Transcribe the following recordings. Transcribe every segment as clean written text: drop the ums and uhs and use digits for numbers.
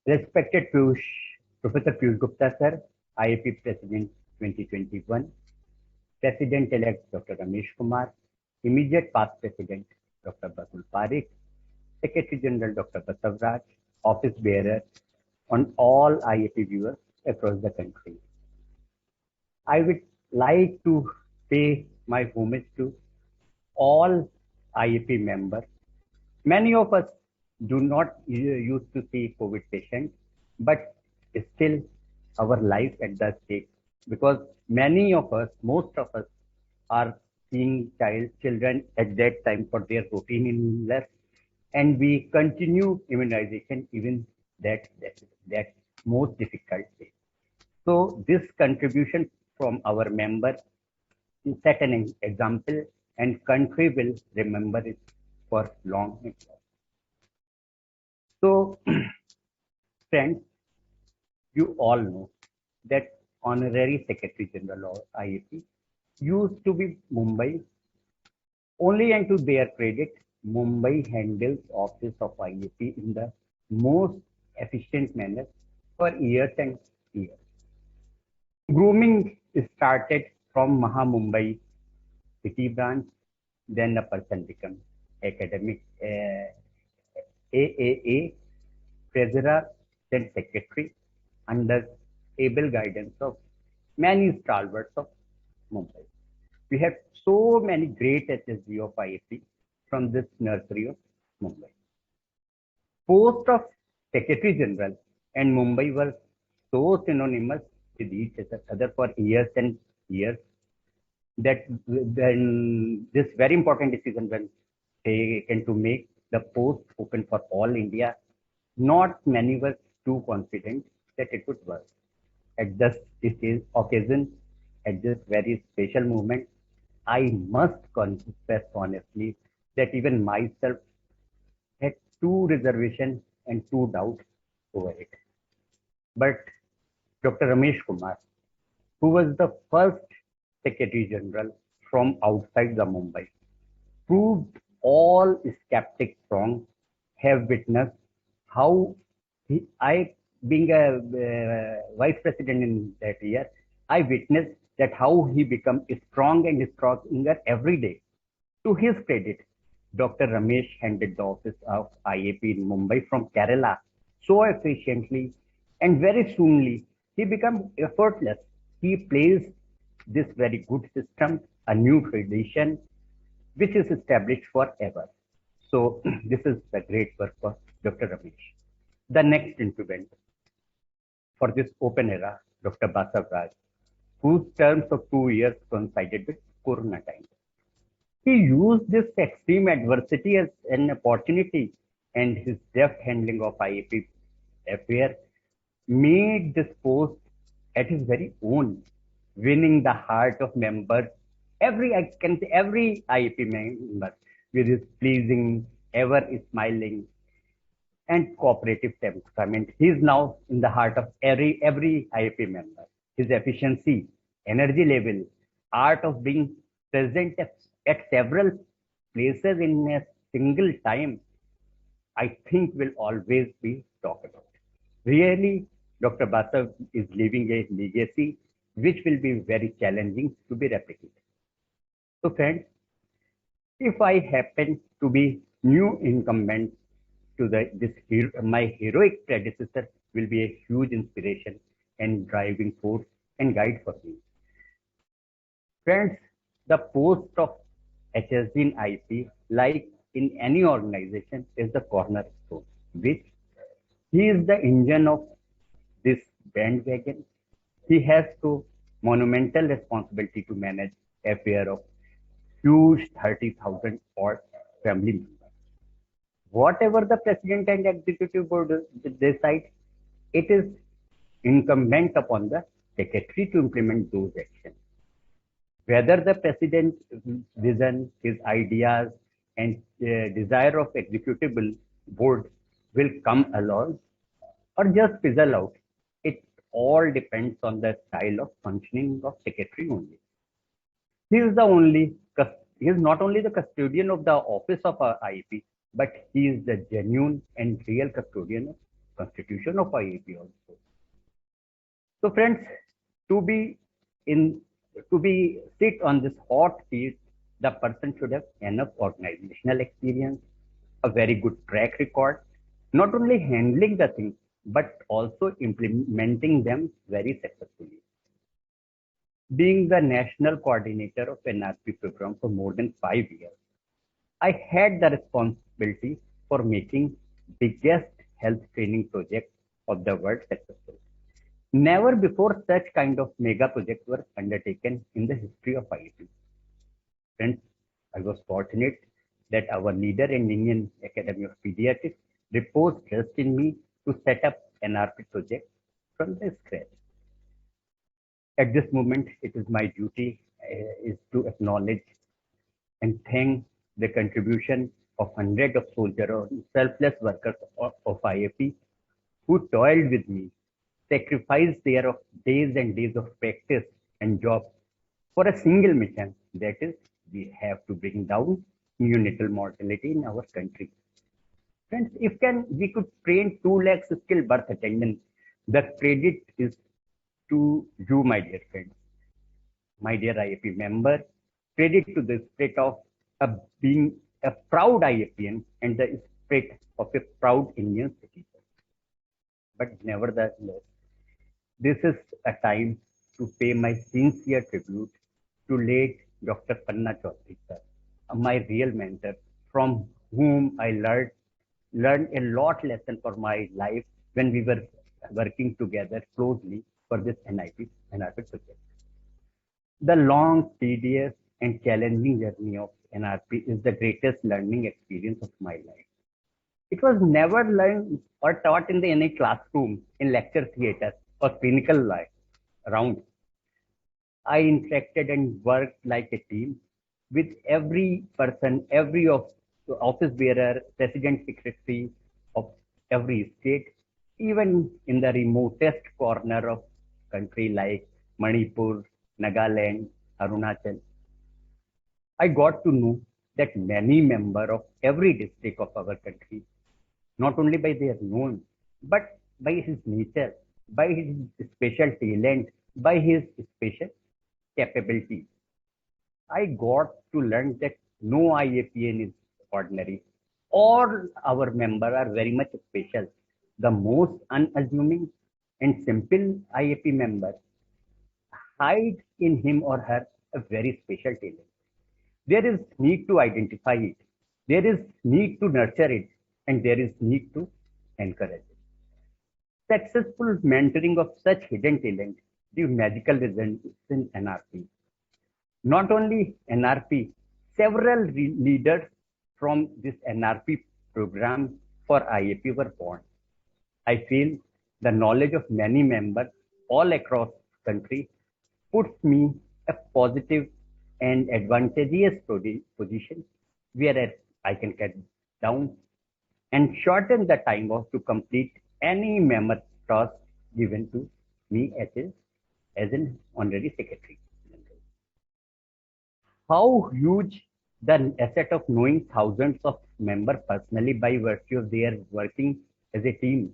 Respected Professor Piyush Gupta sir, IAP President 2021, President-elect Dr. Ramesh Kumar, immediate past President Dr. Batul Parikh, Secretary General Dr. Basavraj, office bearer, on all IAP viewers across the country. I would like to pay my homage to all IAP members. Many of us do not used to see COVID patients, but still our life at the stake because many of us, most of us, are seeing children at that time for their routine illness, and we continue immunization even that most difficult day. So this contribution from our members set an example, and country will remember it for long. So, friends, you all know that Honorary Secretary General of IAP used to be Mumbai. Only and to their credit, Mumbai handles office of IAP in the most efficient manner for years and years. Grooming started from Maha Mumbai city branch, then a person becomes academic AAA, treasurer, then secretary, under able guidance of many stalwarts of Mumbai. We have so many great HSG of IAP from this nursery of Mumbai. Post of Secretary General and Mumbai were so synonymous with each other for years and years that when this very important decision was taken to make the post open for all India, not many were too confident that it would work. At this occasion, at this very special moment, I must confess honestly that even myself had two reservations and two doubts over it. But Dr. Ramesh Kumar, who was the first Secretary General from outside the Mumbai, proved all skeptics wrong, have witnessed how being a vice president in that year, I witnessed that how he become strong and stronger every day. To his credit, Dr. Ramesh handed the office of IAP in Mumbai from Kerala so efficiently, and very soonly he became effortless. He placed this very good system, a new tradition, which is established forever. So this is the great work of Dr. Ramesh. The next incumbent for this open era, Dr. Basavraj, whose terms of 2 years coincided with Corona time. He used this extreme adversity as an opportunity, and his deft handling of IAP affair made this post at his very own, winning the heart of members. Every IAP member with his pleasing, ever smiling, and cooperative temperament. He is now in the heart of every IAP member. His efficiency, energy level, art of being present at several places in a single time, I think will always be talked about. Really, Dr. Basav is leaving a legacy which will be very challenging to be replicated. So friends, if I happen to be new incumbent to my heroic predecessor will be a huge inspiration and driving force and guide for me. Friends, the post of HSD in IP, like in any organization, is the cornerstone, which he is the engine of this bandwagon. He has to monumental responsibility to manage affair of huge 30,000 odd family members. Whatever the president and executive board decide, it is incumbent upon the secretary to implement those actions. Whether the president's vision, his ideas, and desire of executive board will come along or just fizzle out, it all depends on the style of functioning of secretary only. He is he is not only the custodian of the office of our IEP, but he is the genuine and real custodian of constitution of IAP also. So friends, to be in to be sit on this hot seat, the person should have enough organizational experience, a very good track record, not only handling the things but also implementing them very successfully. Being the national coordinator of NRP program for more than 5 years, I had the responsibility for making biggest health training project of the world successful. Never before such kind of mega projects were undertaken in the history of IIT. Friends, I was fortunate that our leader in Indian Academy of Pediatrics reposed trust in me to set up NRP project from the scratch. At this moment, it is my duty is to acknowledge and thank the contribution of hundreds of soldiers or selfless workers of IAP who toiled with me, sacrificed their days and days of practice and job for a single mission, that is, we have to bring down neonatal mortality in our country. Friends, if we could train 2 lakhs skilled birth attendants, the credit is to you, my dear friends, my dear IAP member. Credit to the spirit of being a proud IAPN and the spirit of a proud Indian citizen. But nevertheless, this is a time to pay my sincere tribute to late Dr. Panna Chaudhary sir, my real mentor, from whom I learned a lot lesson for my life when we were working together closely for this NRP project. The long, tedious, and challenging journey of NRP is the greatest learning experience of my life. It was never learned or taught in any classroom, in lecture theatre, or clinical life around. I interacted and worked like a team with every person, every office bearer, president, secretary of every state, even in the remotest corner of country like Manipur, Nagaland, Arunachal. I got to know that many members of every district of our country, not only by their name, but by his nature, by his special talent, by his special capabilities. I got to learn that no IAPN is ordinary. All our members are very much special. The most unassuming and simple IAP member hides in him or her a very special talent. There is need to identify it. There is need to nurture it, and there is need to encourage it. Successful mentoring of such hidden talent give magical results in NRP. Not only NRP, several leaders from this NRP program for IAP were born. I feel the knowledge of many members all across country puts me a positive and advantageous position where I can cut down and shorten the time of to complete any mammoth task given to me as an honorary secretary. How huge the asset of knowing thousands of members personally by virtue of their working as a team.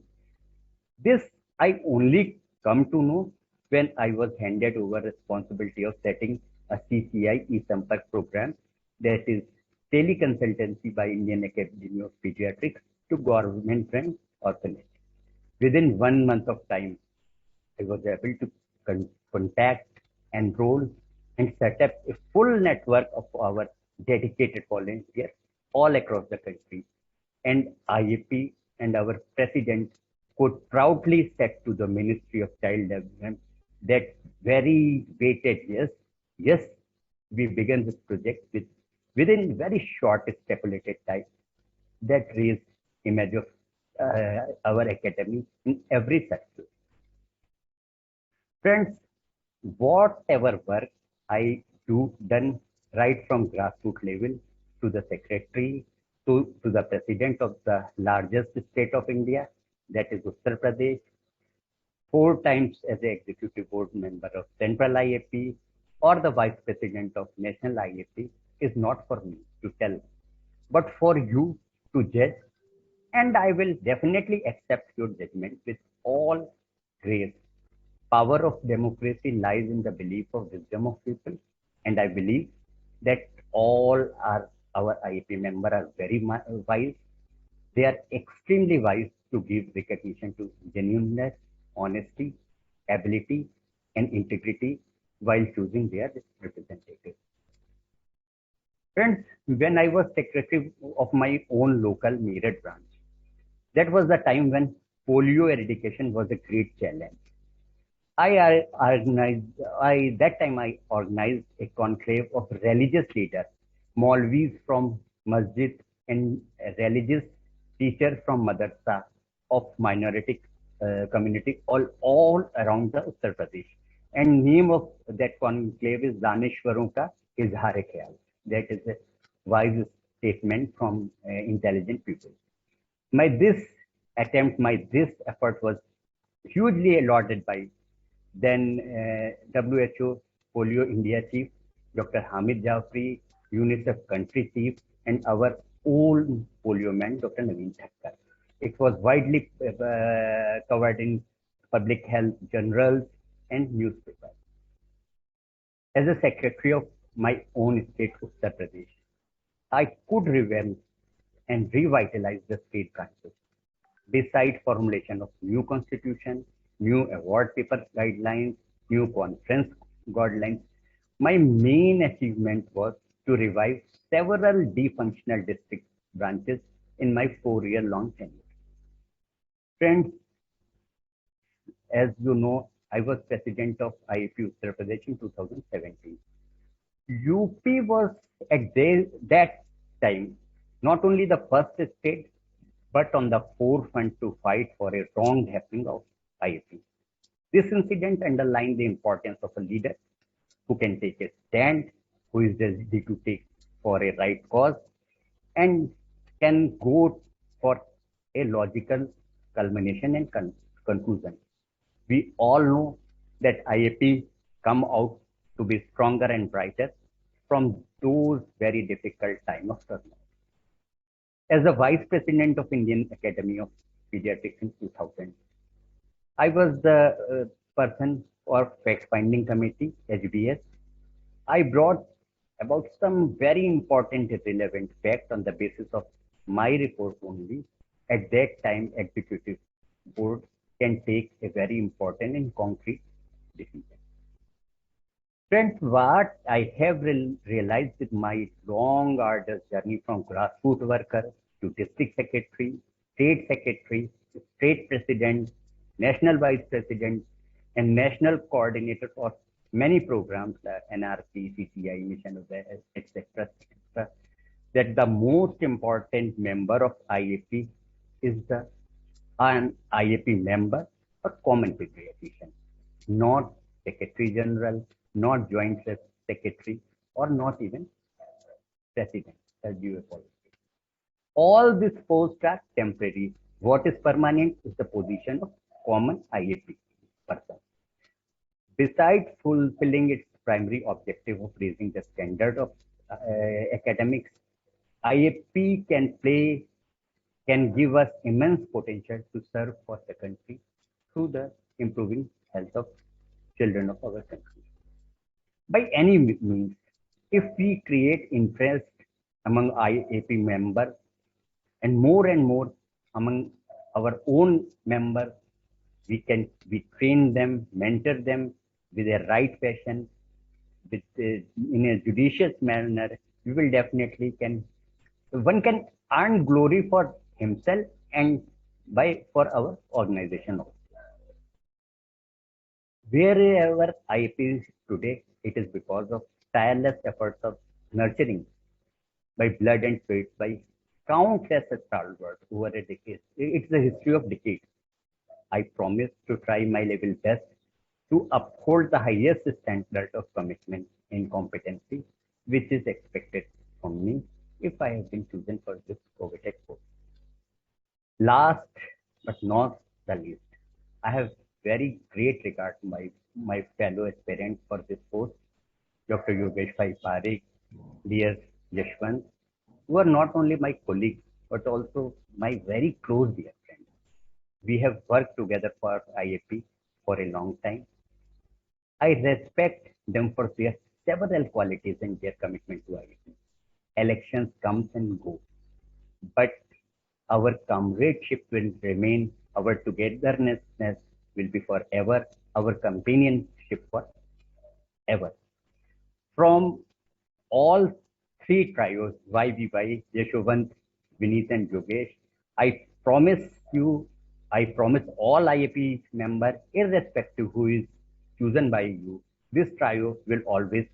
This I only come to know when I was handed over responsibility of setting a CCI e-Sampark program, that is teleconsultancy by Indian Academy of Pediatrics to government-run orphanage. Within 1 month of time, I was able to contact, enroll, and set up a full network of our dedicated volunteers all across the country. And IAP and our president could proudly say to the Ministry of Child Development that very weighted yes, we began this project within very short stipulated time that raised image of our academy in every sector. Friends, whatever work I do done right from grassroots level to the secretary to the president of the largest state of India, that is Uttar Pradesh, 4 times as the executive board member of Central IAP or the vice president of National IAP is not for me to tell, but for you to judge And I will definitely accept your judgment with all grace. Power of democracy lies in the belief of wisdom of people, and I believe that all our IAP members are very wise. They are extremely wise to give recognition to genuineness, honesty, ability, and integrity while choosing their representatives. Friends, when I was secretary of my own local Meerut branch, that was the time when polio eradication was a great challenge. I organized a conclave of religious leaders, Maulvis from Masjid and religious teachers from Madrasa of minority community all around the Uttar Pradesh. And name of that conclave is Daneshwaron ka Izhar Khayal. That is a wise statement from intelligent people. My this effort was hugely lauded by then WHO Polio India Chief, Dr. Hamid Jafri, UNICEF Country Chief, and our old polio man, Dr. Naveen Thakkar. It was widely covered in public health journals and newspapers. As a secretary of my own state, Uttar Pradesh, I could revamp and revitalize the state branches. Besides formulation of new constitution, new award paper guidelines, new conference guidelines, my main achievement was to revive several defunctional district branches in my 4 year long tenure. Friends, as you know, I was president of IAP Uttar Pradesh in 2017. UP was at that time not only the first state but on the forefront to fight for a wrong happening of IAP. This incident underlined the importance of a leader who can take a stand, who is ready to take for a right cause, and can go for a logical culmination and conclusion. We all know that IAP come out to be stronger and brighter from those very difficult time of turmoil. As the Vice President of Indian Academy of Pediatrics in 2000, I was the person for fact-finding committee, HBS. I brought about some very important relevant facts on the basis of my report only. At that time, executive board can take a very important and concrete decision. Friends, what I have realized with my long, arduous journey from grassroots worker to district secretary, state president, national vice president, and national coordinator for many programs, NRC, CCI, Mission of the, etc., etc., that the most important member of IAP is an IAP member or common patriotician, not secretary general, not joint secretary, or not even president, as you have already. All these posts are temporary. What is permanent is the position of common IAP person. Besides fulfilling its primary objective of raising the standard of academics, IAP can give us immense potential to serve for the country through the improving health of children of our country. By any means, if we create interest among IAP members and more among our own members, we train them, mentor them with a right passion, in a judicious manner. We will definitely can one can earn glory for himself and by for our organization also. Wherever IAP is today, it is because of tireless efforts of nurturing by blood and sweat by countless stalwarts over a decade. It's a history of decades. I promise to try my level best to uphold the highest standard of commitment and competency which is expected from me if I have been chosen for this coveted post. Last but not the least, I have very great regard to my fellow aspirants for this post, Dr. Yogesh Bhai Parekh, dear Yashwant, who are not only my colleagues but also my very close dear friends. We have worked together for IAP for a long time. I respect them for their several qualities and their commitment to IAP. Elections comes and go, but our comradeship will remain, our togetherness will be forever, our companionship forever. From all three trios, YBY, Yashwant, Vineet, and Yogesh, I promise you, I promise all IAP members, irrespective who is chosen by you, this trio will always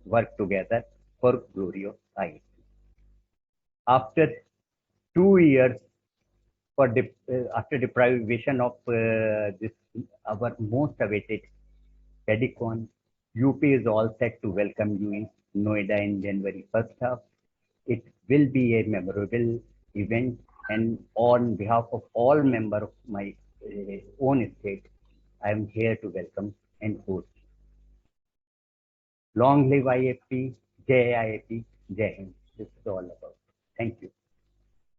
work together for glory of IAP. After 2 years after deprivation of this our most awaited Pedicon, UP is all set to welcome you in Noida in January first half. It will be a memorable event, and on behalf of all members of my own state, I am here to welcome and host. Long live IAP, Jai IAP, Jai Hind. This is all.